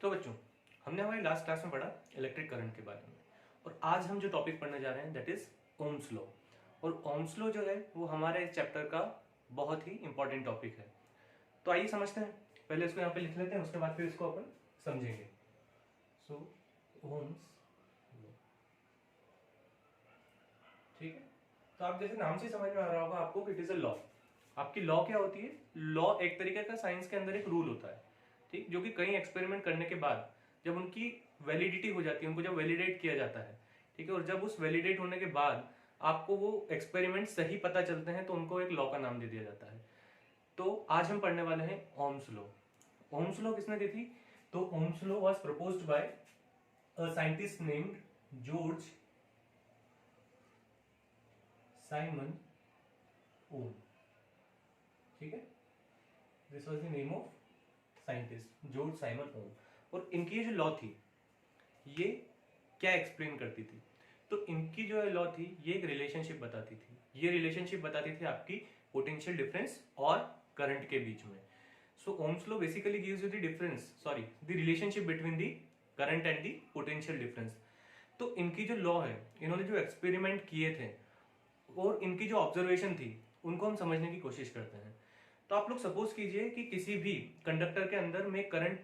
तो बच्चों, हमने हमारी लास्ट क्लास में पढ़ा इलेक्ट्रिक करंट के बारे में, और आज हम जो टॉपिक पढ़ने जा रहे हैं दैट इज ओम्स लॉ। और ओम्स लॉ जो है वो हमारे इस चैप्टर का बहुत ही इंपॉर्टेंट टॉपिक है। तो आइए समझते हैं। पहले इसको यहाँ पे लिख लेते हैं, उसके बाद फिर इसको अपन समझेंगे। सो ओम्स लॉ, ठीक है। तो आप जैसे नाम से समझ में आ रहा होगा आपको कि इट इज अ लॉ। आपकी लॉ क्या होती है? लॉ एक तरीके का साइंस के अंदर एक रूल होता है, ठीक, जो कि कई एक्सपेरिमेंट करने के बाद जब उनकी वैलिडिटी हो जाती है, उनको जब वैलिडेट किया जाता है, ठीक है, और जब उस वैलिडेट होने के बाद आपको वो एक्सपेरिमेंट सही पता चलते हैं तो उनको एक लॉ का नाम दे दिया जाता है। तो आज हम पढ़ने वाले हैं ओम्स लॉ। ओम्स लॉ किसने दी थी? तो Ohm's law was proposed by a scientist named George Simon Ohm, ठीक है। This was the name of scientist George Simon Ohm. और इनकी जो लॉ थी ये क्या एक्सप्लेन करती थी? तो इनकी जो लॉ थी ये एक रिलेशनशिप बताती थी। ये रिलेशनशिप बताती थी आपकी पोटेंशियल डिफरेंस और करंट के बीच में। So Ohm's law basically gives you the the relationship between the current and the potential difference. तो इनकी जो लॉ है, इन्होंने जो एक्सपेरिमेंट किए थे और इनकी जो ऑब्जर्वेशन थी उनको हम समझने की कोशिश करते हैं। तो आप लोग सपोज कीजिए कि किसी भी कंडक्टर के अंदर मैं करंट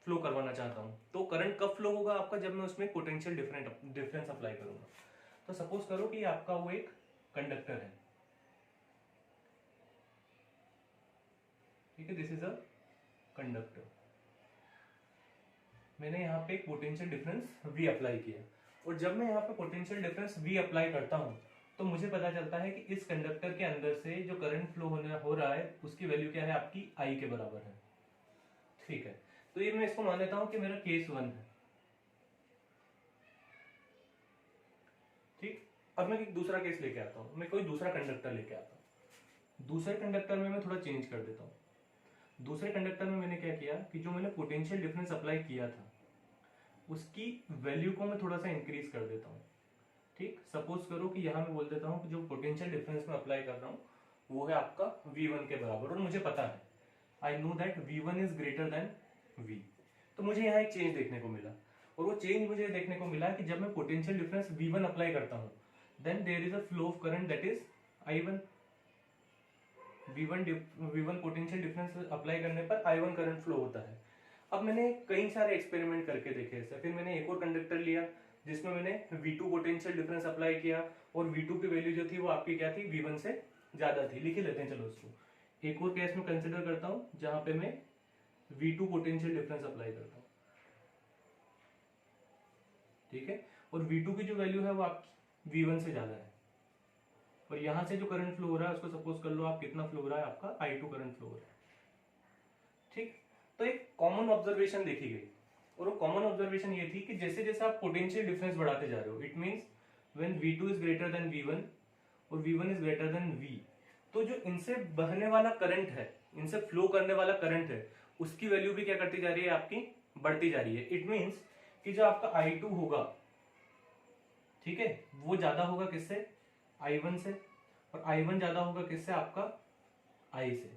फ्लो करवाना चाहता हूं, तो करंट कब फ्लो होगा आपका? जब मैं उसमें पोटेंशियल डिफरेंस अप्लाई करूंगा। तो सपोज करो कि आपका वो एक कंडक्टर है, ठीक है, दिस इज अ कंडक्टर। मैंने यहाँ पे एक पोटेंशियल डिफरेंस V अप्लाई किया, और जब मैं यहाँ पे पोटेंशियल डिफरेंस V अप्लाई करता हूँ तो मुझे पता चलता है कि इस कंडक्टर के अंदर से जो करंट फ्लो हो रहा है उसकी वैल्यू क्या है? आपकी I के बराबर है, ठीक है। तो ये मैं इसको मान लेता हूं कि मेरा केस 1 है, ठीक। अब मैं एक दूसरा केस लेके आता हूं, मैं कोई दूसरा कंडक्टर लेके आता हूं। दूसरे कंडक्टर में मैं थोड़ा चेंज कर देता हूं। दूसरे कंडक्टर में मैंने क्या किया कि जो मैंने पोटेंशियल डिफरेंस अप्लाई किया था उसकी वैल्यू को मैं थोड़ा सा इंक्रीज कर देता हूं, ठीक। सपोज करो कि यहां मैं बोल देता हूं कि जो पोटेंशियल डिफरेंस में अप्लाई कर रहा हूं वो है आपका V1 के बराबर, और मुझे पता है I know that V1 is greater then V। तो मुझे यहाँ एक चेंज देखने को मिला, और वो चेंज मुझे देखने को मिला कि जब मैं पोटेंशियल डिफरेंस V1 अप्लाई करता हूं then there is a flow of current that is I1। V1 potential difference apply करने पर I1 करंट फ्लो होता है। अब मैंने कई सारे एक्सपेरिमेंट करके देखे ऐसे, फिर मैंने एक और कंडक्टर लिया जिसमें मैंने V2 पोटेंशियल डिफरेंस अप्लाई किया, और V2 की वैल्यू जो थी वो आपकी क्या थी? V1 से ज्यादा थी। लिख लेते हैं चलो उसको। एक और केस में कंसिडर करता हूं जहां पे मैं V2 पोटेंशियल डिफरेंस अप्लाई करता हूं, ठीक है, और V2 की जो वैल्यू है वो आपकी V1 से ज्यादा है, और यहां से जो करंट फ्लो हो रहा है उसको सपोज कर लो आप कितना फ्लो हो रहा है? आपका I2 करंट फ्लो हो रहा है, ठीक। तो एक कॉमन ऑब्जर्वेशन देखी गई, और वो कॉमन ऑब्जर्वेशन ये थी कि जैसे जैसे आप पोटेंशियल डिफरेंस बढ़ाते जा रहे हो, it means when V2 is greater then V1 और V1 is greater then V, तो जो इनसे बहने वाला करंट है, इनसे फ्लो करने वाला करंट है, उसकी वैल्यू भी क्या करती जा रही है? आपकी बढ़ती जा रही है। इट मींस कि जो आपका I2 होगा, ठीक है, वो ज्यादा होगा किससे? I1 से, और I1 ज्यादा होगा किससे? आपका I से।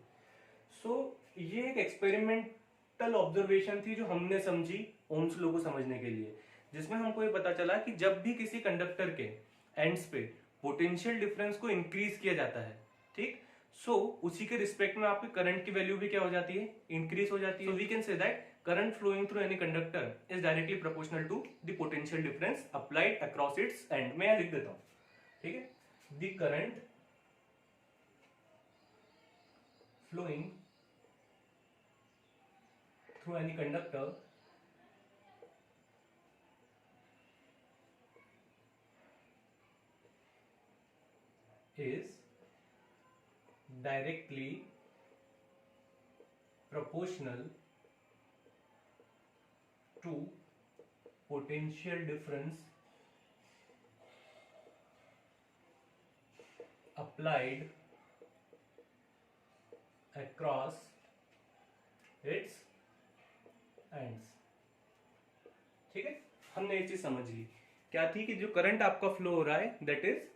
सो ये एक एक्सपेरिमेंटल ऑब्जर्वेशन थी जो हमने समझी ओम्स लॉ को समझने के लिए, जिसमें हमको ये पता चला कि जब भी किसी कंडक्टर के एंड्स पे पोटेंशियल डिफरेंस को इंक्रीज किया जाता है, ठीक, सो उसी के रिस्पेक्ट में आपकी करंट की वैल्यू भी क्या हो जाती है? इंक्रीज हो जाती है। So we can say that current flowing through any conductor is directly proportional to the potential difference applied across its end. मैं लिख देता हूं, ठीक है, the current flowing through any conductor is directly proportional to potential difference applied across its ends, ठीक है। हमने एक चीज समझ ली, क्या थी कि जो करंट आपका फ्लो हो रहा है that is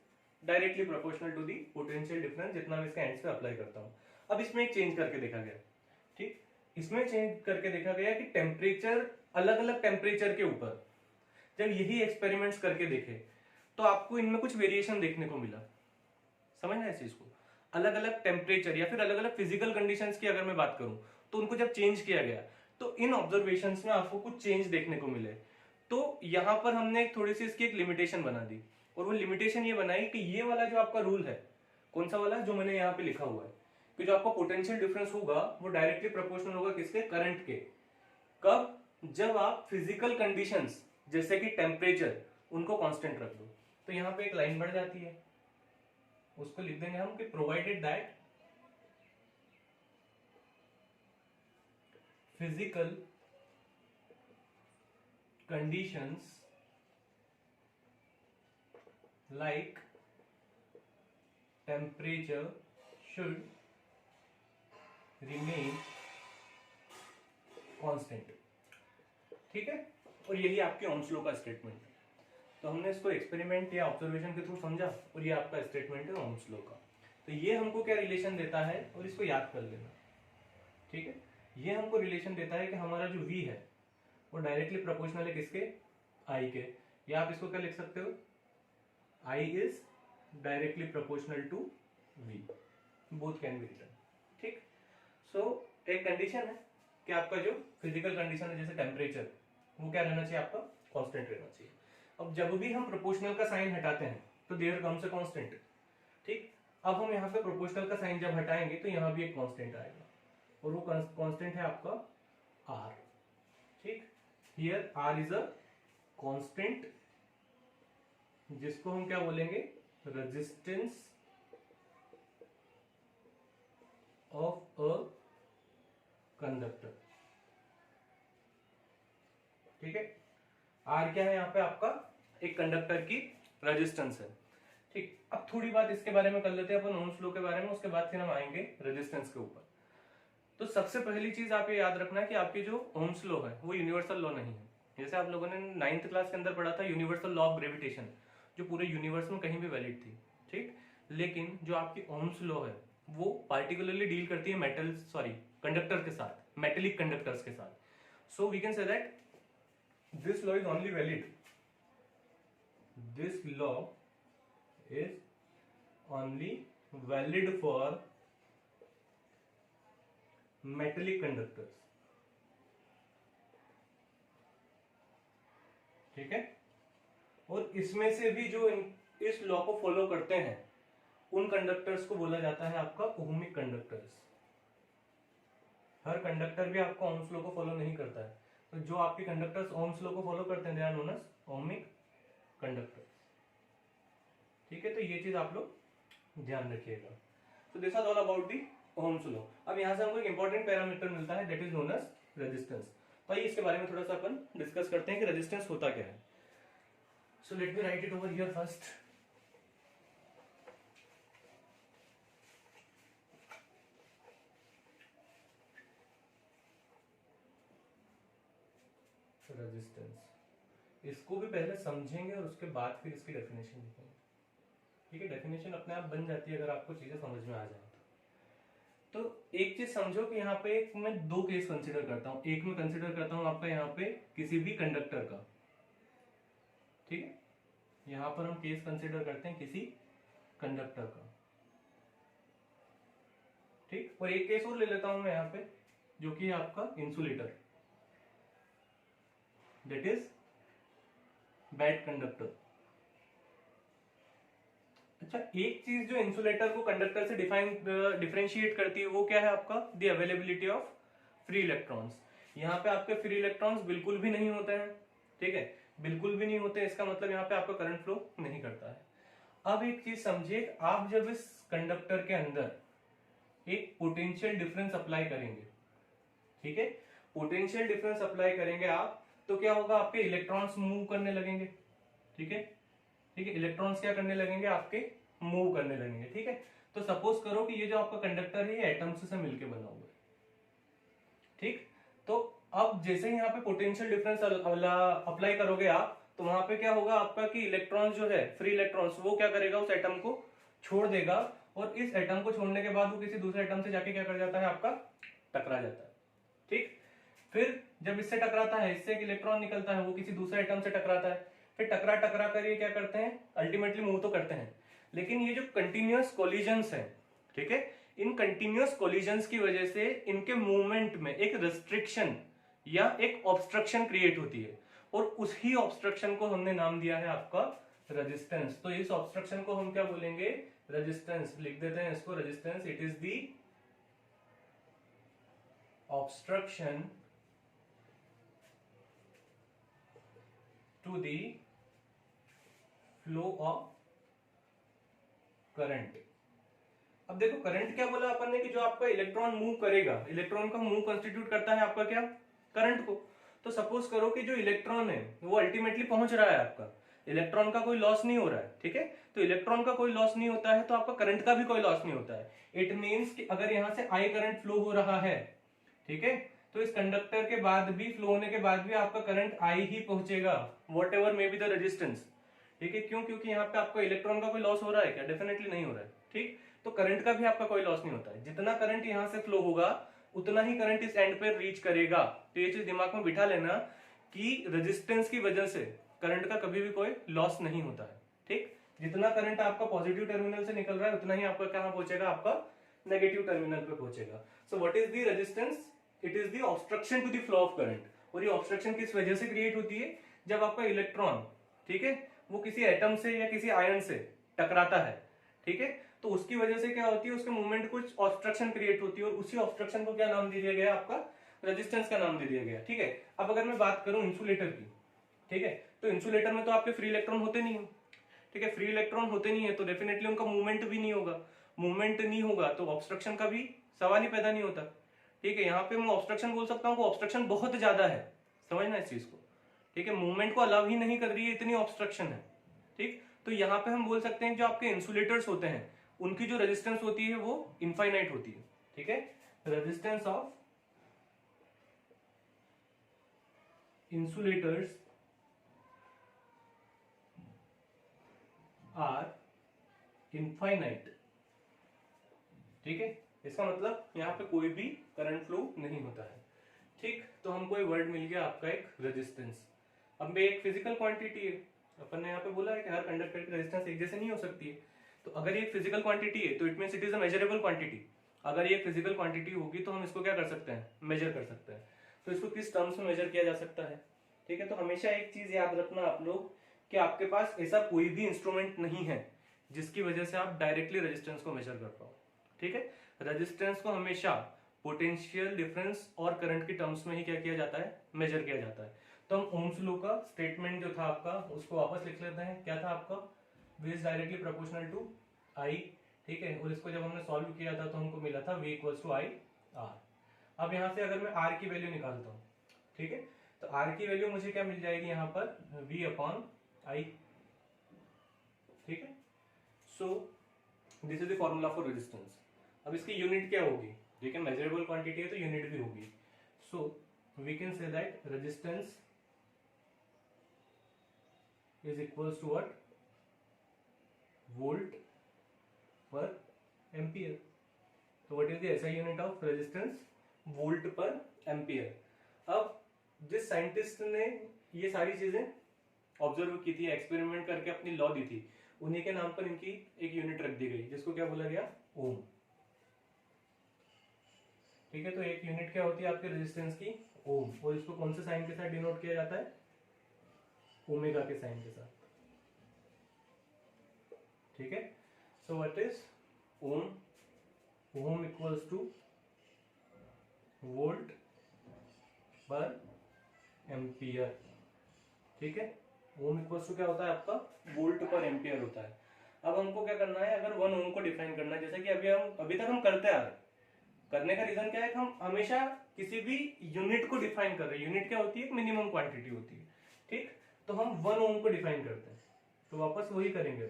directly proportional to the potential difference जितना मैं इसके एंड्स पे अप्लाई करता हूं। अब इसमें एक चेंज करके देखा गया, ठीक। इसमें चेंज करके देखा गया कि टेम्परेचर, अलग अलग टेम्परेचर के ऊपर जब यही एक्सपेरिमेंट्स करके देखे तो आपको इनमें कुछ वेरिएशन देखने को मिला। समझना इस चीज को, अलग अलग टेम्परेचर या फिर अलग अलग फिजिकल कंडीशंस की अगर मैं बात करूं तो उनको जब चेंज किया गया तो इन ऑब्जर्वेशंस में आपको कुछ चेंज देखने को मिले। तो यहां पर हमने एक थोड़ी सी इसकी एक लिमिटेशन बना दी, और वो लिमिटेशन ये बनाई कि ये वाला जो आपका रूल है, कौन सा वाला, जो मैंने यहाँ पे लिखा हुआ है कि जो आपका पोटेंशियल डिफरेंस होगा वो डायरेक्टली प्रोपोर्शनल होगा किसके, करंट के। कब, जब आप फिजिकल कंडीशंस जैसे कि टेम्परेचर उनको कांस्टेंट रख दो। तो यहाँ पे एक लाइन बढ़ जाती है, उसको लिख देंगे हम कि provided that physical conditions like temperature should remain constant। ठीक है, और यही आपके ओम्स लॉ का स्टेटमेंट है। तो हमने इसको एक्सपेरिमेंट या ऑब्जर्वेशन के थ्रू समझा, और ये आपका स्टेटमेंट है ओम्स लॉ का। तो ये हमको क्या रिलेशन देता है, और इसको याद कर लेना। ठीक है, ये हमको रिलेशन देता है कि हमारा जो V है वो डायरेक्टली प्रोपोर्शनल है किसके, I के। या आप इसको क्या लिख सकते हो, I is directly proportional to V, both can be written। ठीक, सो एक कंडीशन है कि आपका जो फिजिकल कंडीशन है जैसे टेम्परेचर, वो क्या रहना चाहिए, आपका कांस्टेंट रहना चाहिए। अब जब भी हम प्रोपोर्शनल का साइन हटाते हैं तो देयर कम्स अ कांस्टेंट। ठीक, अब हम यहाँ पे प्रोपोर्शनल का साइन जब हटाएंगे तो यहाँ भी एक कांस्टेंट आएगा, और वो कांस्टेंट है आपका R। ठीक, here R is a constant जिसको हम क्या बोलेंगे, रेजिस्टेंस ऑफ अ कंडक्टर। ठीक है, आर क्या है यहाँ पे आपका, एक कंडक्टर की रेजिस्टेंस है। ठीक, अब थोड़ी बात इसके बारे में कर लेते हैं अपन ओम्स लॉ के बारे में, उसके बाद फिर हम आएंगे रेजिस्टेंस के ऊपर। तो सबसे पहली चीज आप ये याद रखना है कि आपकी जो ओम्स लॉ है वो यूनिवर्सल लॉ नहीं है। जैसे आप लोगों ने 9th क्लास के अंदर पढ़ा था यूनिवर्सल लॉ ऑफ ग्रेविटेशन, जो पूरे यूनिवर्स में कहीं भी वैलिड थी। ठीक, लेकिन जो आपकी ओम्स लॉ है वो पार्टिकुलरली डील करती है कंडक्टर के साथ, मेटेलिक कंडक्टर्स के साथ। So we can say that this law is only valid, this law is only valid for metallic conductors. ठीक है, और इसमें से भी जो इस लॉ को फॉलो करते हैं उन कंडक्टर्स को बोला जाता है आपका ओहमिक कंडक्टर्स। हर कंडक्टर भी आपका ओम्स लॉ को फॉलो नहीं करता है, तो जो आपके कंडक्टर्स ओम्स लॉ को फॉलो करते हैं they are known as ohmic conductors. ठीक है, तो ये चीज आप लोग ध्यान रखिएगा। तो this was all about the Ohm's law. अब यहां से हमको एक इंपॉर्टेंट पैरामीटर मिलता है that is known as resistance. तो इसके बारे में थोड़ा सा अपन डिस्कस करते हैं कि रेजिस्टेंस होता क्या है। So let me write it over here first। Resistance, इसको भी पहले समझेंगे और उसके बाद फिर इसकी डेफिनेशन लिखेंगे। ठीक है, डेफिनेशन अपने आप बन जाती है अगर आपको चीजें समझ में आ जाए तो एक चीज समझो कि यहाँ पे मैं दो केस कंसिडर करता हूँ। एक में कंसिडर करता हूँ आपका यहाँ पे किसी भी कंडक्टर का। ठीक है, यहां पर हम केस कंसिडर करते हैं किसी कंडक्टर का। ठीक, और एक केस और ले लेता हूं मैं यहाँ पे जो कि आपका insulator, that is bad conductor. अच्छा, एक चीज जो इंसुलेटर को कंडक्टर से डिफरेंशिएट करती है वो क्या है आपका, the availability of free electrons. यहाँ पे आपके फ्री इलेक्ट्रॉन्स बिल्कुल भी नहीं होते हैं। ठीक है, बिल्कुल भी नहीं होते, इसका मतलब यहाँ पे आपका करंट फ्लो नहीं करता है। अब एक चीज समझिए, आप जब इस कंडक्टर के अंदर एक पोटेंशियल डिफरेंस अप्लाई करेंगे, ठीक है, पोटेंशियल डिफरेंस अप्लाई करेंगे आप, तो क्या होगा, आपके इलेक्ट्रॉन्स मूव करने लगेंगे। ठीक है, ठीक है, इलेक्ट्रॉन्स क्या करने लगेंगे, आपके मूव करने लगेंगे। ठीक है, तो सपोज करो कि ये जो आपका कंडक्टर है ये एटम्स से मिलकर बना हुआ है। ठीक, तो अब जैसे ही यहाँ पे पोटेंशियल डिफरेंस अप्लाई करोगे आप, तो वहां पे क्या होगा आपका कि इलेक्ट्रॉन जो है, फ्री इलेक्ट्रॉन्स, वो क्या करेगा, उस एटम को छोड़ देगा, और इस एटम को छोड़ने के बाद वो किसी दूसरे एटम से जाके क्या कर जाता है, आपका टकरा जाता है। ठीक, फिर जब इससे टकराता है, इससे एक इलेक्ट्रॉन निकलता है, वो किसी दूसरे एटम से टकराता है, फिर टकरा टकरा कर ये क्या करते हैं, अल्टीमेटली मूव तो करते हैं, लेकिन ये जो कंटिन्यूअस कोलिजन्स हैं, ठीक है, इन कंटिन्यूअस कोलिजन्स की वजह से इनके मूवमेंट में एक रिस्ट्रिक्शन या एक ऑब्स्ट्रक्शन क्रिएट होती है, और उसी ऑब्स्ट्रक्शन को हमने नाम दिया है आपका रेजिस्टेंस। तो इस ऑब्स्ट्रक्शन को हम क्या बोलेंगे, रेजिस्टेंस। लिख देते हैं इसको resistance. It is the obstruction to the flow of current. अब देखो करंट क्या बोला अपन ने कि जो आपका इलेक्ट्रॉन मूव करेगा, इलेक्ट्रॉन का मूव कंस्टिट्यूट करता है आपका क्या, करंट को। तो सपोज करो कि जो इलेक्ट्रॉन है वो अल्टीमेटली पहुंच रहा है आपका, इलेक्ट्रॉन का कोई लॉस नहीं हो रहा है, ठीक है, तो इलेक्ट्रॉन का कोई लॉस नहीं होता है तो आपका करंट का भी कोई लॉस नहीं होता है। इट मींस कि अगर यहां से आई करंट फ्लो हो रहा है, ठीक है, तो इस कंडक्टर के बाद भी, फ्लो होने के बाद भी आपका करंट आई ही पहुंचेगा, what ever may be the resistance, ठीक है। क्यों, क्योंकि यहाँ पे आपका इलेक्ट्रॉन का कोई लॉस हो रहा है क्या, डेफिनेटली नहीं हो रहा है, ठीक। तो करंट का भी आपका कोई लॉस नहीं होता है, जितना करंट यहाँ से फ्लो होगा उतना ही करंट इस एंड पे रीच करेगा। तो ये चीज दिमाग में बिठा लेना कि रेजिस्टेंस की वजह से करंट का कभी भी कोई लॉस नहीं होता है, ठीक। जितना करंट आपका पॉजिटिव टर्मिनल से निकल रहा है उतना ही आपका कहां पहुंचेगा, आपका नेगेटिव टर्मिनल पे पहुंचेगा। So what is the resistance, it is the obstruction to the flow of current. और ये ऑब्स्ट्रक्शन किस वजह से क्रिएट होती है, जब आपका इलेक्ट्रॉन, ठीक है, वो किसी एटम से या किसी आयन से टकराता है, ठीक है, तो उसकी वजह से क्या होती है, उसके मूवमेंट कुछ ऑब्स्ट्रक्शन क्रिएट होती है, और उसी ऑब्स्ट्रक्शन को क्या नाम दे दिया गया, आपका रेजिस्टेंस का नाम दे दिया गया, ठीक है। अब अगर मैं बात करूं इंसुलेटर की, ठीक है, तो इंसुलेटर में तो आपके फ्री इलेक्ट्रॉन होते नहीं है, ठीक है, फ्री इलेक्ट्रॉन होते नहीं है तो डेफिनेटली उनका मूवमेंट भी नहीं होगा, मूवमेंट नहीं होगा तो ऑब्स्ट्रक्शन का भी सवाल ही पैदा नहीं होता, ठीक है। यहाँ पे मैं ऑब्स्ट्रक्शन बोल सकता हूँ, ऑब्स्ट्रक्शन बहुत ज्यादा है, समझना इस चीज को, ठीक है, मूवमेंट को अलाउ ही नहीं कर रही है, इतनी ऑब्स्ट्रक्शन है, ठीक। तो यहाँ पे हम बोल सकते हैं जो आपके इंसुलेटर्स होते हैं उनकी जो रेजिस्टेंस होती है वो इनफाइनाइट होती है, ठीक है। Resistance of insulators are infinite, ठीक है। इसका मतलब यहाँ पे कोई भी करंट फ्लो नहीं होता है, ठीक। तो हमको एक वर्ड मिल गया आपका, एक रेजिस्टेंस। अब एक फिजिकल क्वांटिटी है, अपन ने यहाँ पे बोला है कि हर कंडक्टर की रेजिस्टेंस एक जैसे नहीं हो सकती है, तो अगर ये फिजिकल क्वांटिटी है तो it means it is a measurable quantity. अगर ये फिजिकल क्वांटिटी होगी तो हम इसको क्या कर सकते हैं, मेजर कर सकते हैं। तो इसको किस टर्म्स में मेजर किया जा सकता है, ठीक है। तो हमेशा एक चीज याद रखना आप लोग कि आपके पास ऐसा कोई भी इंस्ट्रूमेंट नहीं है जिसकी वजह से आप डायरेक्टली रेजिस्टेंस को मेजर कर पाओ, ठीक है। रेजिस्टेंस को हमेशा पोटेंशियल डिफरेंस और करंट के टर्म्स में ही क्या किया जाता है, मेजर किया जाता है। तो हम ओम्स लॉ का स्टेटमेंट जो था आपका उसको वापस लिख लेते हैं। क्या था आपका, V is directly proportional to I, ठीक है। और इसको जब हमने सॉल्व किया था तो हमको मिला था V equals to I R। अब यहाँ से अगर मैं R की वैल्यू निकालता हूँ, ठीक है, तो R की वैल्यू मुझे क्या मिल जाएगी यहाँ पर, V अपॉन I, ठीक है। So this is the formula for resistance. अब इसकी यूनिट क्या होगी, ठीक है, मेजरेबल क्वांटिटी है तो यूनिट भी होगी। So we can say that resistance is equals to what, volt per ampere। तो what is the SI unit of resistance, volt per ampere। अब जिस साइंटिस्ट ने ये सारी चीजें ऑब्जर्व की थी, एक्सपेरिमेंट करके अपनी लॉ दी थी, उन्हीं के नाम पर इनकी एक यूनिट रख दी गई जिसको क्या बोला गया, ओम, ठीक है। तो एक यूनिट क्या होती है आपके रेजिस्टेंस की, ओम, और इसको कौन से साइन के साथ डिनोट किया जाता है, ओमेगा के साइन के साथ, ठीक है। So what is ohm, ohm equals to volt पर एम्पियर, ठीक है। ओम इक्वल्स टू क्या होता है आपका, वोल्ट पर एम्पियर होता है। अब हमको क्या करना है, अगर 1 ओम को डिफाइन करना है, जैसे कि अभी तक हम करते आ रहे, करने का रीजन क्या है कि हम हमेशा किसी भी यूनिट को डिफाइन कर रहे हैं। यूनिट क्या होती है, एक मिनिमम क्वांटिटी होती है, ठीक। तो हम 1 ओम को डिफाइन करते हैं, तो वापस वही करेंगे,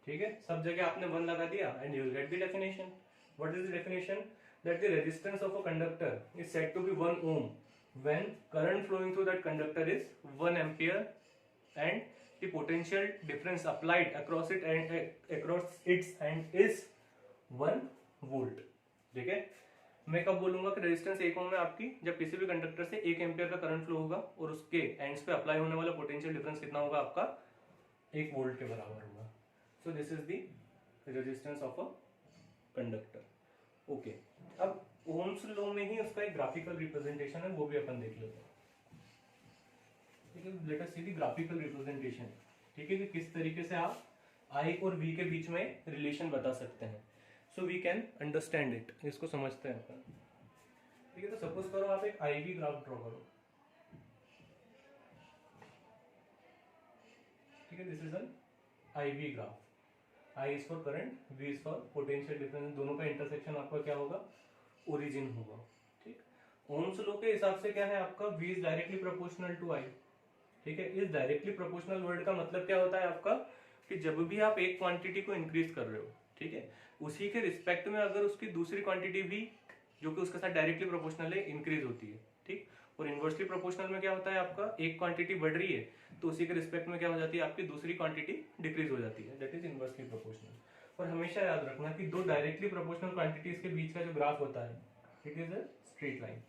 ठीक है। सब जगह आपने 1 लगा दिया and you will get the definition. What is the definition, that the resistance of a conductor is said to be 1 ohm when current flowing through that conductor is 1 ampere and the potential difference applied across it and across its end is 1 volt, ठीक है। मैं कब बोलूंगा कि resistance 1 ओम है आपकी, जब किसी भी कंडक्टर से 1 एम्पियर का करंट फ्लो होगा और उसके एंड्स पे अप्लाई होने वाला पोटेंशियल डिफरेंस कितना होगा आपका, 1 वोल्ट के बराबर होगा। So this is the resistance of a conductor. Okay, अब ओम्स लॉ में ही उसका एक ग्राफिकल रिप्रेजेंटेशन है, वो भी अपन देख लेते हैं। ठीक है, let us see the graphical representation. ठीक है, कि किस तरीके से आप I और V के बीच में रिलेशन बता सकते हैं। So we can understand it, इसको समझते हैं अपन। ठीक है, तो सपोज करो आप एक IV ग्राफ ड्रॉ करो। ठीक है, this is an IV graph. I is for current, V is for potential difference, दोनों का इंटरसेक्शन आपका क्या होगा, ओरिजिन होगा। ठीक, ओम्स लॉ के हिसाब से क्या है आपका, V is directly proportional to I। ठीक है, इस डायरेक्टली प्रोपोर्शनल वर्ड का मतलब क्या होता है आपका, कि जब भी आप एक क्वांटिटी को इंक्रीज कर रहे हो, ठीक है, उसी के रिस्पेक्ट में अगर उसकी दूसरी क्वांटिटी भी जो कि उसके साथ डायरेक्टली प्रोपोर्शनल है इंक्रीज होती है। ठीक, और इनवर्सली प्रोपोर्शनल में क्या होता है आपका, एक क्वांटिटी बढ़ रही है तो उसी के रिस्पेक्ट में क्या हो जाती है आपकी दूसरी क्वांटिटी डिक्रीज हो जाती है, दैट इज इनवर्सली प्रोपोर्शनल। और हमेशा याद रखना कि दो डायरेक्टली प्रोपोर्शनल क्वांटिटीज के बीच का जो ग्राफ होता है, it is a straight line.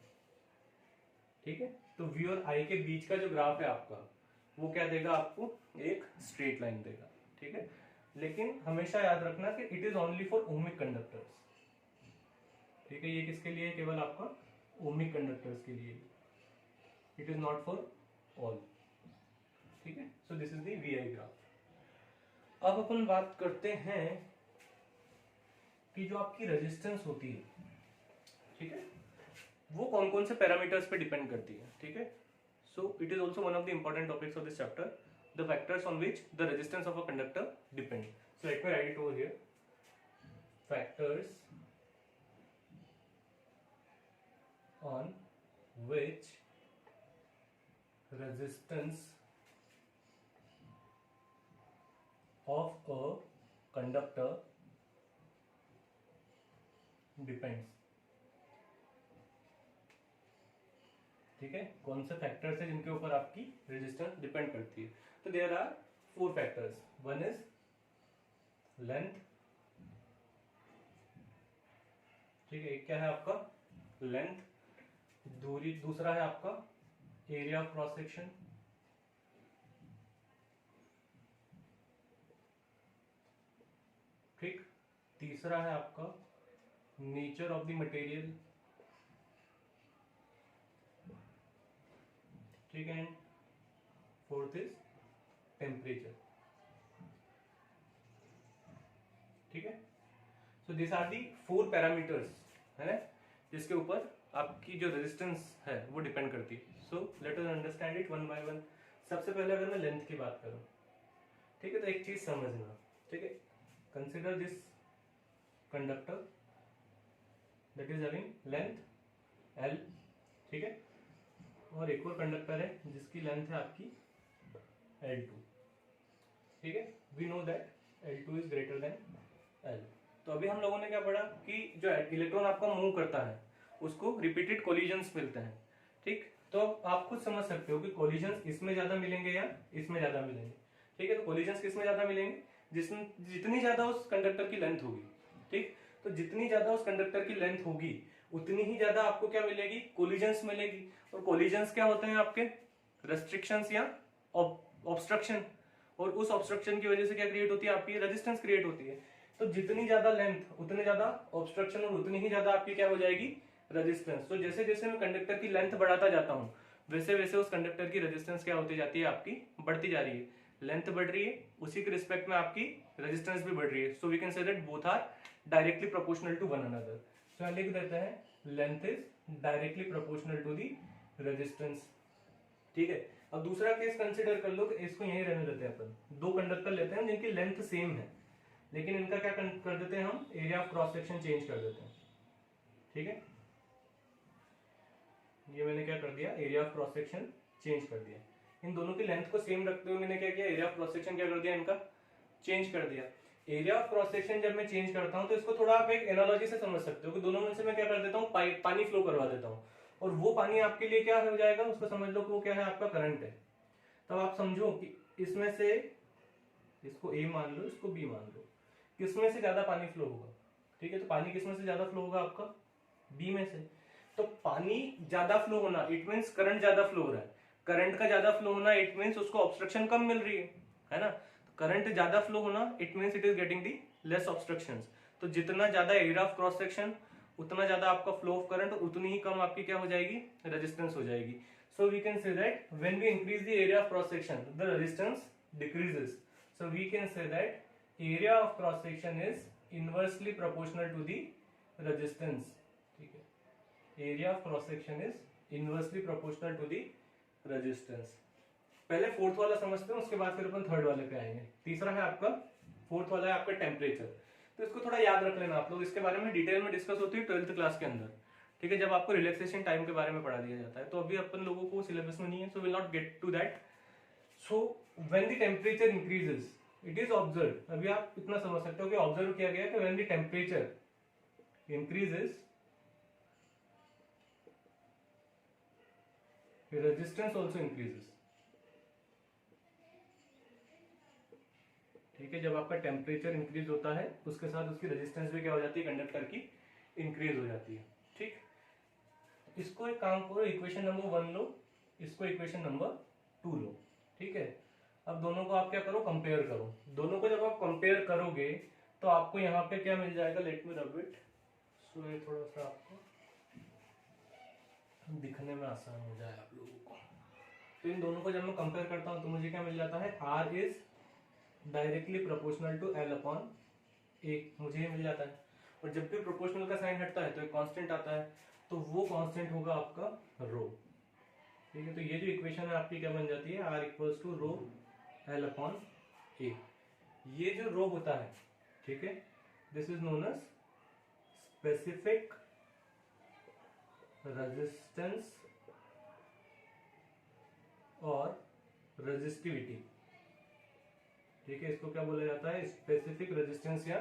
ठीक है, तो V और I के बीच का जो ग्राफ है आपका, वो क्या देगा आपको, एक स्ट्रेट लाइन देगा। ठीक है, लेकिन हमेशा याद रखना कि it is only for ohmic conductors. ठीक है, ये किसके लिए है, केवल आपका ओमिक कंडक्टर्स के लिए, it is not for all. ठीक है, so this is the VI graph. अब अपन बात करते हैं कि जो आपकी रेजिस्टेंस होती है, ठीक है, वो कौन कौन से पैरामीटर्स पे डिपेंड करती है। ठीक है, so it is also one of the important topics of this chapter, the factors on which the resistance of a conductor depend. So let me write it over here, factors on which resistance of a conductor depends. ठीक है, कौन से factors है जिनके ऊपर आपकी resistance depend करती है। तो there are 4 factors, one is length. ठीक है, एक क्या है आपका, लेंथ, दूरी, दूसरा है आपका एरिया ऑफ क्रॉस सेक्शन, ठीक, तीसरा है आपका नेचर ऑफ द मटेरियल, ठीक है, एंड फोर्थ इज टेम्परेचर। ठीक है, so this are the 4 parameters है ना, जिसके ऊपर आपकी जो रेजिस्टेंस है वो डिपेंड करती है। So let us understand it one by one. सबसे पहले अगर मैं लेंथ की बात करूं, ठीक है, तो एक चीज समझना। ठीक है, consider this conductor that is having length L। ठीक है, और एक और कंडक्टर है जिसकी लेंथ है आपकी L2। ठीक है, we know that L2 is greater than L। तो अभी हम लोगों ने क्या पढ़ा कि जो इलेक्ट्रॉन आपका मूव करता है उसको रिपीटेड कोलिजन्स मिलते हैं। ठीक, तो अब आप खुद समझ सकते हो कि कोलिजन्स इसमें ज्यादा मिलेंगे या इसमें ज्यादा मिलेंगे। ठीक है, तो कोलिजन्स किसमें ज्यादा मिलेंगे, जिसमें जितनी ज्यादा उस कंडक्टर की लेंथ होगी। ठीक, तो जितनी ज्यादा उस कंडक्टर की लेंथ होगी उतनी ही ज्यादा आपको क्या मिलेगी, कोलिजन्स मिलेगी। और कोलिजन्स क्या होते हैं आपके, रेस्ट्रिक्शंस या ऑब्स्ट्रक्शन, और उस ऑब्स्ट्रक्शन की वजह से क्या क्रिएट होती है आपकी, रेजिस्टेंस क्रिएट होती है। तो जितनी ज्यादा लेंथ उतने ज्यादा ऑब्स्ट्रक्शन और उतनी ही ज्यादा आपकी क्या हो जाएगी, रेजिस्टेंस। तो जैसे जैसे मैं कंडक्टर की लेंथ बढ़ाता जाता हूँ वैसे वैसे उस कंडक्टर की रेजिस्टेंस क्या होती जाती है, आपकी बढ़ती जा रही है। लेंथ बढ़ रही है, उसी के रिस्पेक्ट में आपकी रेजिस्टेंस भी बढ़ रही है। So we can say that both are directly proportional to one another. सो लिख देते हैं length is directly proportional to the resistance. ठीक है, अब दूसरा केस कंसिडर कर लो, इसको यहीं रहने देते हैं अपन। 2 कंडक्टर लेते हैं जिनकी लेंथ सेम है, लेकिन इनका क्या कर देते हैं हम, area of cross section change कर देते हैं। ठीक है, ये मैंने क्या कर दिया, area of cross section change कर दिया। इन दोनों की लेंथ को सेम रखते हुए मैंने क्या किया, एरिया ऑफ क्रॉस सेक्शन क्या कर दिया, इनका चेंज कर दिया। एरिया ऑफ क्रॉस सेक्शन जब मैं चेंज करता हूं तो इसको थोड़ा आप एक एनालॉजी से समझ सकते हो कि दोनों में से मैं क्या कर देता हूँ, पानी फ्लो करवा देता हूँ, और वो पानी आपके लिए क्या हो जाएगा, उसको समझ लो कि वो क्या है, आपका करंट है। तब आप समझो कि इसमें से, इसको A मान लो, इसको B मान लो, किसमें से ज्यादा पानी फ्लो होगा। ठीक है, तो पानी किसमें से ज्यादा फ्लो होगा, आपका बी में से। तो पानी ज्यादा फ्लो होना इट मीन्स करंट ज्यादा फ्लो हो रहा है, करंट का ज्यादा फ्लो होना इट मीन्स उसको ऑब्स्ट्रक्शन कम मिल रही है ना। करंट ज्यादा फ्लो होना it means it is getting the less obstructions. तो जितना ज्यादा एरिया ऑफ क्रॉस सेक्शन उतना ज्यादा आपका फ्लो ऑफ करंट, उतनी ही कम आपकी क्या हो जाएगी, रेजिस्टेंस हो जाएगी। So we can say that when we increase the area of cross section the resistance decreases. So we can say that area of cross section is inversely proportional to the resistance. ठीक है, area of cross section is inversely proportional to the resistance. पहले fourth वाला समझते हैं, उसके बाद फिर अपन third वाले पे आएंगे। तीसरा है आपका, फोर्थ वाला है आपका टेम्परेचर। तो इसको थोड़ा याद रख लेना आप लोग, इसके बारे में डिटेल में डिस्कस होती है 12th क्लास के अंदर। ठीक है, जब आपको रिलैक्सेशन टाइम के बारे में पढ़ा दिया जाता है। तो अभी अपन लोगों को सिलेबस में नहीं है, so will not get to that. So when the temperature increases it is observe. अभी आप इतना समझ सकते हो कि ऑब्जर्व किया गया कि when the temperature increases resistance also increases. ठीक है, जब आपका टेम्परेचर इंक्रीज होता है उसके साथ उसकी रेजिस्टेंस भी क्या हो जाती है, कंडक्टर की इंक्रीज हो जाती है। ठीक, इसको एक काम करो, इक्वेशन नंबर 1 लो, इसको इक्वेशन नंबर 2 लो। ठीक है, अब दोनों को आप क्या करो, कंपेयर करो। दोनों को जब आप कंपेयर करोगे तो आपको यहाँ पे क्या मिल जाएगा, let me rub it so ये थोड़ा सा आपको दिखने में आसान हो जाए आप लोगों को। तो इन दोनों को जब मैं कंपेयर करता हूँ तो मुझे क्या मिल जाता है, R is directly proportional to L upon A, मुझे ये मिल जाता है। और जब भी प्रोपोर्शनल का साइन हटता है तो एक कांस्टेंट आता है, तो वो कांस्टेंट होगा आपका रो। ठीक है, तो ये जो इक्वेशन है आपकी क्या बन जाती है, R equals to rho L upon A. ये जो रो होता है, ठीक है, this is known as specific resistance और रेजिस्टिविटी। ठीक है, इसको क्या बोला जाता है, स्पेसिफिक रेजिस्टेंस या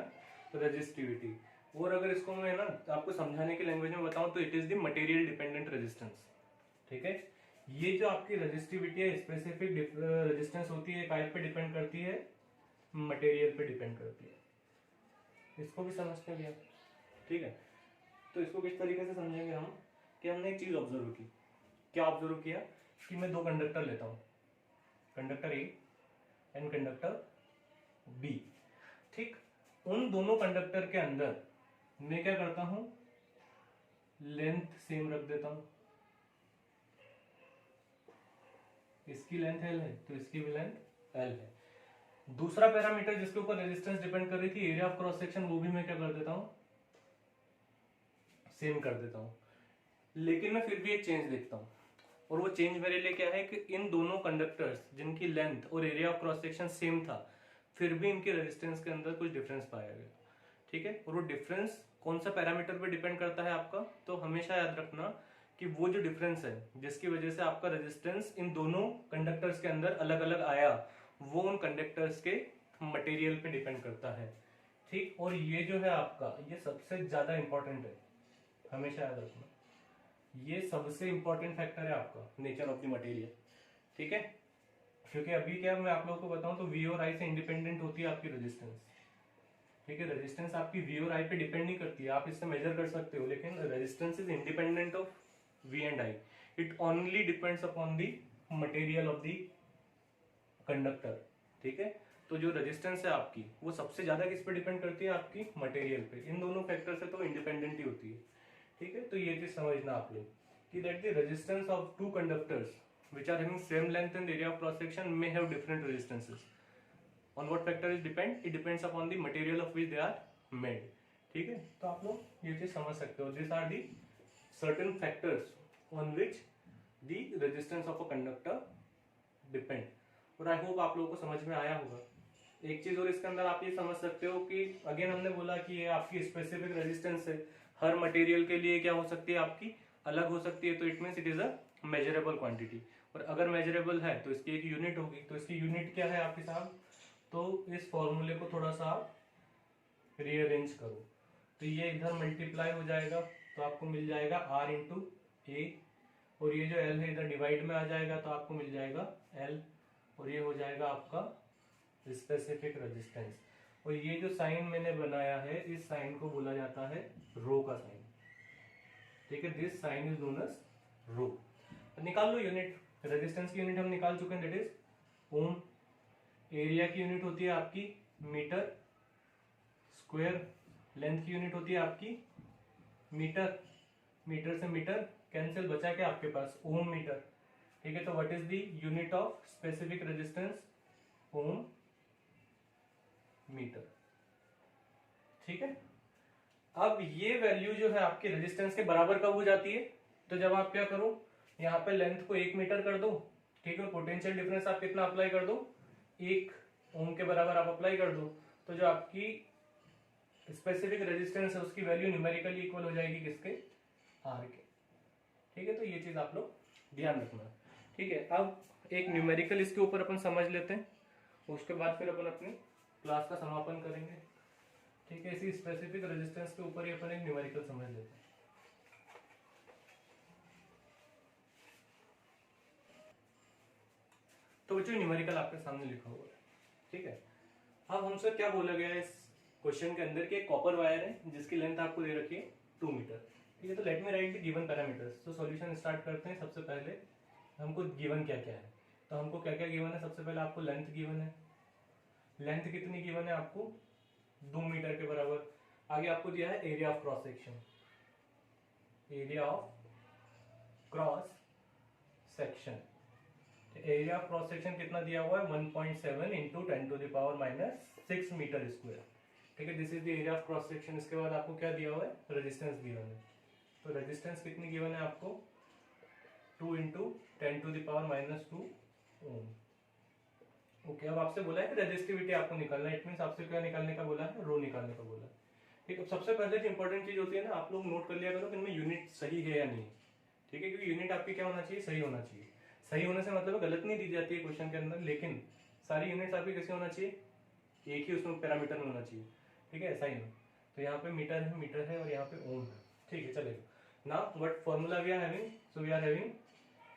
रेजिस्टिविटी। और अगर इसको मैं ना आपको समझाने की लैंग्वेज में बताऊं तो it is the material dependent resistance. ठीक है, ये जो आपकी रेजिस्टिविटी है, स्पेसिफिक रेजिस्टेंस होती है, काइप पे डिपेंड करती है, मटेरियल पे डिपेंड करती है। इसको भी समझते हैं। ठीक है, तो इसको किस तरीके से समझेंगे हम, कि हमने एक चीज ऑब्जर्व की। क्या ऑब्जर्व किया, कि मैं दो कंडक्टर लेता हूं, conductor A and conductor B. ठीक, उन दोनों कंडक्टर के अंदर मैं क्या करता हूं, लेंथ सेम रख देता हूं। इसकी लेंथ एल है तो इसकी भी लेंथ एल है। दूसरा पैरामीटर जिसके ऊपर रेजिस्टेंस डिपेंड कर रही थी, एरिया ऑफ क्रॉस सेक्शन, वो भी मैं क्या कर देता हूं, सेम कर देता हूं। लेकिन मैं फिर भी एक चेंज देखता हूं, और वो चेंज मेरे लिए क्या है कि इन दोनों कंडक्टर्स जिनकी लेंथ और area of cross section same था, फिर भी इनके रेजिस्टेंस के अंदर कुछ डिफरेंस पाया गया। ठीक है, और वो डिफरेंस कौन सा पैरामीटर पे डिपेंड करता है आपका, तो हमेशा याद रखना कि वो जो डिफरेंस है जिसकी वजह से आपका रेजिस्टेंस इन दोनों कंडक्टर्स के अंदर अलग अलग आया, वो उन कंडक्टर्स के मटेरियल पे डिपेंड करता है। ठीक, और ये जो है आपका, ये सबसे ज्यादा इंपॉर्टेंट है, हमेशा याद रखना, ये सबसे इंपॉर्टेंट फैक्टर है आपका, नेचर ऑफ द मटेरियल। ठीक है, क्योंकि अभी क्या मैं आप लोगों को बताऊं तो वी और आई से इंडिपेंडेंट होती है आपकी रेजिस्टेंस। ठीक है, रेजिस्टेंस आपकी वी और आई पे डिपेंड नहीं करती है, आप इससे मेजर कर सकते हो, लेकिन resistance is independent of V and I. It only depends upon the material of the conductor. ठीक है, तो जो रेजिस्टेंस है आपकी वो सबसे ज्यादा किस पे डिपेंड करती है, आपकी मटेरियल पे। इन दोनों फैक्टर से तो इंडिपेंडेंट ही होती है। ठीक है, तो ये चीज समझना आप लोग कि that the resistance of two conductors which are having same length and area of cross section may have different resistances. On what factor it depend? It depends upon the material of which they are made. ठीक है, तो आप लोग ये चीज समझ सकते हो, these are the certain factors on which the resistance of a conductor depend. और आई होप आप लोगों को समझ में आया होगा। एक चीज और इसके अंदर आप ये समझ सकते हो कि अगेन हमने बोला कि ये आपकी स्पेसिफिक रेजिस्टेंस है, हर मटेरियल के लिए क्या हो सकती है, आपकी अलग हो सकती है, तो it means it is a measurable quantity. और अगर मेजरेबल है तो इसकी एक यूनिट होगी, तो इसकी यूनिट क्या है आपके साथ, तो इस फॉर्मूले को थोड़ा सा आप रीअरेंज करो, तो ये इधर मल्टीप्लाई हो जाएगा, तो आपको मिल जाएगा R इंटू ए, और ये जो L है इधर डिवाइड में आ जाएगा, तो आपको मिल जाएगा L, और ये हो जाएगा आपका स्पेसिफिक रेजिस्टेंस। और ये जो साइन मैंने बनाया है, इस साइन को बोला जाता है रो का साइन। ठीक है, this sign is known as rho. निकाल लो यूनिट, रेजिस्टेंस की यूनिट हम निकाल चुके हैं, दैट इज ओम। एरिया की यूनिट होती है आपकी मीटर स्क्वायर, लेंथ की यूनिट होती है आपकी मीटर, मीटर से मीटर कैंसिल, बचा क्या आपके पास ओम मीटर। ठीक है, तो what is the unit of specific resistance, ohm metre. ठीक है, अब ये वैल्यू जो है आपके रेजिस्टेंस के बराबर कब हो जाती है, तो जब आप क्या करो, यहाँ पे लेंथ को 1 मीटर कर दो, ठीक है, पोटेंशियल डिफरेंस आप कितना अप्लाई कर दो, 1 ओम के बराबर आप अप्लाई कर दो, तो जो आपकी स्पेसिफिक रेजिस्टेंस है उसकी वैल्यू न्यूमेरिकली इक्वल हो जाएगी किसके, आर के। ठीक है, तो ये चीज आप लोग ध्यान रखना। ठीक है, अब एक न्यूमेरिकल इसके ऊपर अपन समझ लेते हैं, उसके बाद फिर अपन अपनी क्लास का समापन करेंगे। ठीक है, इसी स्पेसिफिक रेजिस्टेंस के ऊपर ही अपन एक न्यूमेरिकल समझ लेते हैं। तो बच्चों न्यूमेरिकल आपके सामने लिखा हुआ है। ठीक है, अब हमसे क्या बोला गया है इस क्वेश्चन के अंदर कि एक कॉपर वायर है जिसकी लेंथ आपको दे रखी है 2 मीटर। ठीक है, तो let me right the given parameters. तो सॉल्यूशन स्टार्ट करते हैं। सबसे पहले हमको गिवन क्या क्या है, तो हमको क्या क्या गिवन है, सबसे पहले आपको लेंथ गिवन है, लेंथ कितनी गिवन है आपको 2 मीटर के बराबर। आगे आपको दिया है area of cross section, area of cross section, area of cross section कितना दिया हुआ है 1.7 इंटू 10⁻⁻6 मीटर स्क्वायर। ठीक है, this is the area of cross section. इसके बाद आपको क्या दिया हुआ है, रेजिस्टेंस गिवन है, तो रेजिस्टेंस कितनी गिवन है आपको 2 इंटू 10⁻⁻2 ओम। ओके, अब आपसे बोला है कि रेजिस्टिविटी आपको निकालना है, इट मींस आपसे क्या निकालने का बोला है, रो निकालने का बोला है। ठीक है, सबसे पहले जो इंपॉर्टेंट चीज होती है ना, आप लोग नोट कर लिया करो कि इनमें यूनिट सही है या नहीं। ठीक है, क्योंकि यूनिट आपकी क्या होना चाहिए, सही होना चाहिए। सही होने से मतलब गलत नहीं दी जाती है क्वेश्चन के अंदर, लेकिन सारी यूनिट्स आपकी कैसे होना चाहिए, एक ही उसमें पैरामीटर में होना चाहिए। ठीक है, ऐसा ही नहीं। तो यहाँ पे मीटर है और यहाँ पे ओम है। ठीक है, चलेगा। Now what formula we are having, so we are having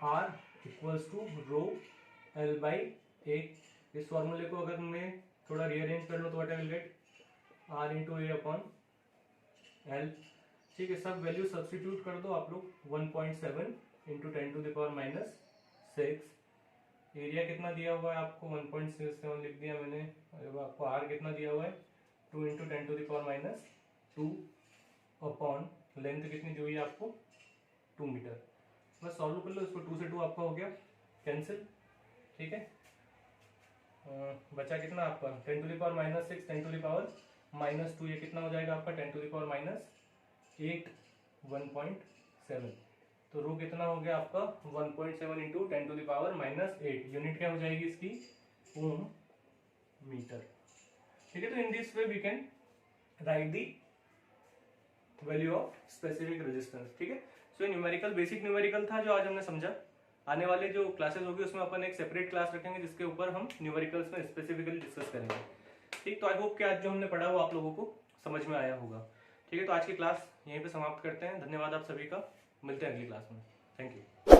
R equals to rho L by A। इस फॉर्मूले को अगर मैं थोड़ा रीअरेंज कर लूँ तो what I will get R into A upon L। ठीक है, सब वैल्यू सब्स्टिट्यूट कर दो आप लोग, 1.7 इंटू 10⁻⁻6। एरिया कितना दिया हुआ है आपको 1.67 लिख दिया मैंने। आपको R कितना दिया हुआ है 2 इंटू 10⁻⁻2 अपॉन लेंथ कितनी दी हुई है आपको 2 मीटर। बस सॉल्व कर लो इसको, 2 से 2 आपका हो गया कैंसिल। ठीक है, बचा कितना आपका 10⁻⁻6 10⁻⁻2, ये कितना हो जाएगा आपका 10⁻8 1.7। तो रो कितना हो गया आपका 1.7 इंटू 10⁻⁻8। यूनिट क्या हो जाएगी इसकी, ओम मीटर। ठीक है, तो in this way we can write the value of specific resistance. ठीक है, सो न्यूमेरिकल बेसिक न्यूमेरिकल था जो आज हमने समझा। आने वाले जो क्लासेस होगी उसमें अपन एक सेपरेट क्लास रखेंगे जिसके ऊपर हम न्यूमेरिकल्स में स्पेसिफिकली डिस्कस करेंगे। ठीक, तो आई होप कि आज जो हमने पढ़ा वो आप लोगों को समझ में आया होगा। ठीक है, तो आज की क्लास यहीं पे समाप्त करते हैं। धन्यवाद आप सभी का, मिलते हैं अगली क्लास में। Thank you.